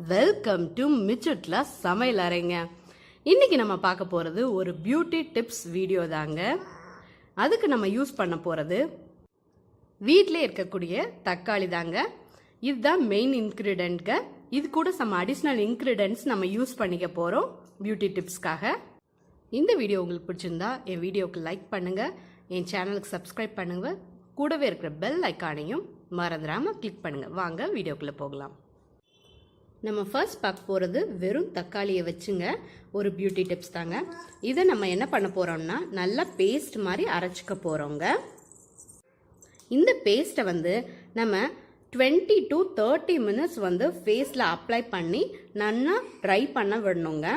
Welcome to மிச்சுட்லா சமையலறைங்க. இன்னைக்கு நம்ம பார்க்க போகிறது ஒரு பியூட்டி டிப்ஸ் வீடியோ தாங்க. அதுக்கு நம்ம யூஸ் பண்ண போகிறது வீட்டிலே இருக்கக்கூடிய தக்காளி தாங்க. இதுதான் மெயின் இன்க்ரீடியன்ட்ங்க. இது கூட சம் அடிஷ்னல் இன்க்ரீடியன்ட்ஸ் நம்ம யூஸ் பண்ணிக்க போகிறோம் பியூட்டி டிப்ஸ்க்காக. இந்த வீடியோ உங்களுக்கு பிடிச்சிருந்தா என் வீடியோவுக்கு லைக் பண்ணுங்கள், என் சேனலுக்கு சப்ஸ்கிரைப் பண்ணுங்கள், கூடவே இருக்கிற பெல் ஐக்கானையும் மறந்துடாமல் கிளிக் பண்ணுங்கள். வாங்க வீடியோக்குள்ளே போகலாம். நம்ம ஃபர்ஸ்ட் பார்க்க போகிறது வெறும் தக்காளியை வச்சுங்க ஒரு பியூட்டி டிப்ஸ் தாங்க. இதை நம்ம என்ன பண்ண போகிறோம்னா நல்லா பேஸ்ட் மாதிரி அரைச்சிக்க போகிறோங்க. இந்த பேஸ்ட்டை நம்ம 20 to 30 மினிட்ஸ் ஃபேஸில் அப்ளை பண்ணி நல்லா ட்ரை பண்ண விடணுங்க.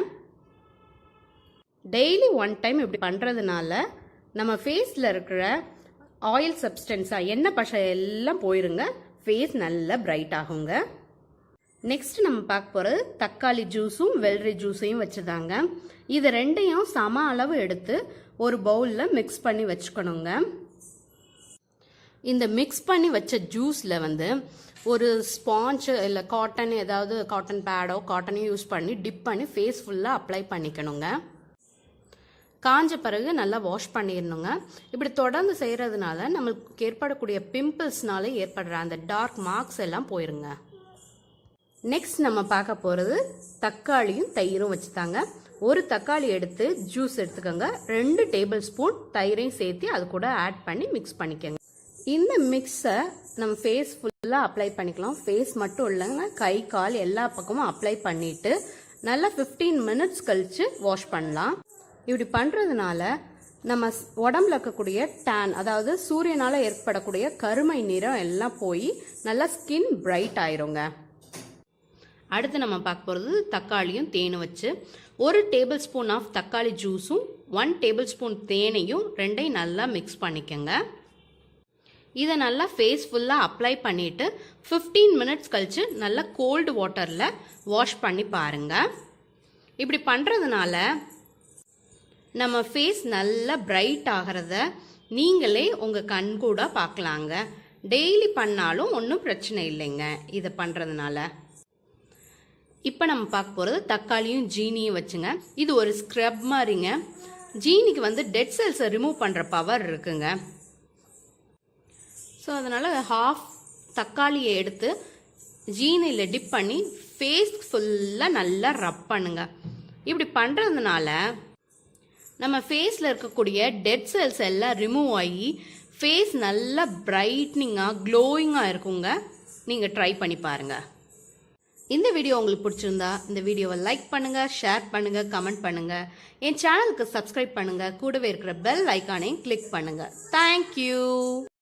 டெய்லி ஒன் டைம் இப்படி பண்ணுறதுனால நம்ம ஃபேஸில் இருக்கிற ஆயில் சப்ஸ்டன்ஸாக எண்ணெய் பசை எல்லாம் போயிருங்க, ஃபேஸ் நல்லா பிரைட் ஆகுங்க. நெக்ஸ்ட் நம்ம பார்க்க போகிறது தக்காளி ஜூஸும் வெள்ளரி ஜூஸையும் வச்சுதாங்க. இது ரெண்டையும் சம அளவு எடுத்து ஒரு பவுலில் மிக்ஸ் பண்ணி வச்சுக்கணுங்க. இந்த மிக்ஸ் பண்ணி வச்ச ஜூஸில் ஒரு ஸ்பாஞ்ச் இல்லை காட்டன், ஏதாவது காட்டன் பேடோ காட்டனையும் யூஸ் பண்ணி டிப் பண்ணி ஃபேஸ் ஃபுல்லாக அப்ளை பண்ணிக்கணுங்க. காஞ்ச பிறகு நல்லா வாஷ் பண்ணிடணுங்க. இப்படி தொடர்ந்து செய்கிறதுனால நம்மளுக்கு ஏற்படக்கூடிய பிம்பிள்ஸ்னால ஏற்படுற அந்த டார்க் மார்க்ஸ் எல்லாம் போயிருங்க. நெக்ஸ்ட் நம்ம பார்க்க போகிறது தக்காளியும் தயிரும் வச்சுதாங்க. ஒரு தக்காளி எடுத்து ஜூஸ் எடுத்துக்கோங்க, 2 டேபிள் ஸ்பூன் தயிரையும் சேர்த்து அது கூட ஆட் பண்ணி மிக்ஸ் பண்ணிக்கோங்க. இந்த மிக்ஸை நம்ம ஃபேஸ் ஃபுல்லாக அப்ளை பண்ணிக்கலாம். ஃபேஸ் மட்டும் இல்லைங்க, கை கால் எல்லா பக்கமும் அப்ளை பண்ணிவிட்டு நல்லா 15 மினிட்ஸ் கழித்து வாஷ் பண்ணலாம். இப்படி பண்ணுறதுனால நம்ம உடம்புல இருக்கக்கூடிய டேன், அதாவது சூரியனால் ஏற்படக்கூடிய கருமை நிறம் எல்லாம் போய் நல்லா ஸ்கின் பிரைட் ஆயிருங்க. அடுத்து நம்ம பார்க்க போகிறது தக்காளியும் தேனும் வச்சு 1 டேபிள் ஸ்பூன் ஆஃப் தக்காளி ஜூஸும் 1 டேபிள் ஸ்பூன் தேனையும் ரெண்டையும் நல்லா மிக்ஸ் பண்ணிக்கோங்க. இதை நல்லா ஃபேஸ் ஃபுல்லாக அப்ளை பண்ணிவிட்டு 15 மினிட்ஸ் கழித்து நல்லா கோல்டு வாட்டரில் வாஷ் பண்ணி பாருங்கள். இப்படி பண்ணுறதுனால நம்ம ஃபேஸ் நல்லா பிரைட் ஆகிறத நீங்களே உங்கள் கண் கூட பார்க்கலாங்க. டெய்லி பண்ணாலும் ஒன்றும் பிரச்சனை இல்லைங்க இதை பண்ணுறதுனால. இப்போ நம்ம பார்க்க போகிறது தக்காளியும் ஜீனியும் வச்சுங்க. இது ஒரு ஸ்க்ரப் மாதிரிங்க. ஜீனிக்கு டெட் செல்ஸை ரிமூவ் பண்ணுற பவர் இருக்குங்க. ஸோ அதனால் ஹாஃப் தக்காளியை எடுத்து ஜீனியில் டிப் பண்ணி ஃபேஸ் ஃபுல்லாக நல்லா ரப் பண்ணுங்க. இப்படி பண்ணுறதுனால நம்ம ஃபேஸில் இருக்கக்கூடிய டெட் செல்ஸ் எல்லாம் ரிமூவ் ஆகி ஃபேஸ் நல்லா பிரைட்னிங்காக க்ளோயிங்காக இருக்குங்க. நீங்கள் ட்ரை பண்ணி பாருங்கள். இந்த வீடியோ உங்களுக்கு பிடிச்சிருந்தா இந்த வீடியோவை லைக் பண்ணுங்கள், ஷேர் பண்ணுங்கள், கமெண்ட் பண்ணுங்கள். என் சேனலுக்கு சப்ஸ்கிரைப் பண்ணுங்கள், கூடவே இருக்கிற பெல் ஐக்கானையும் கிளிக் பண்ணுங்கள். தேங்க்யூ.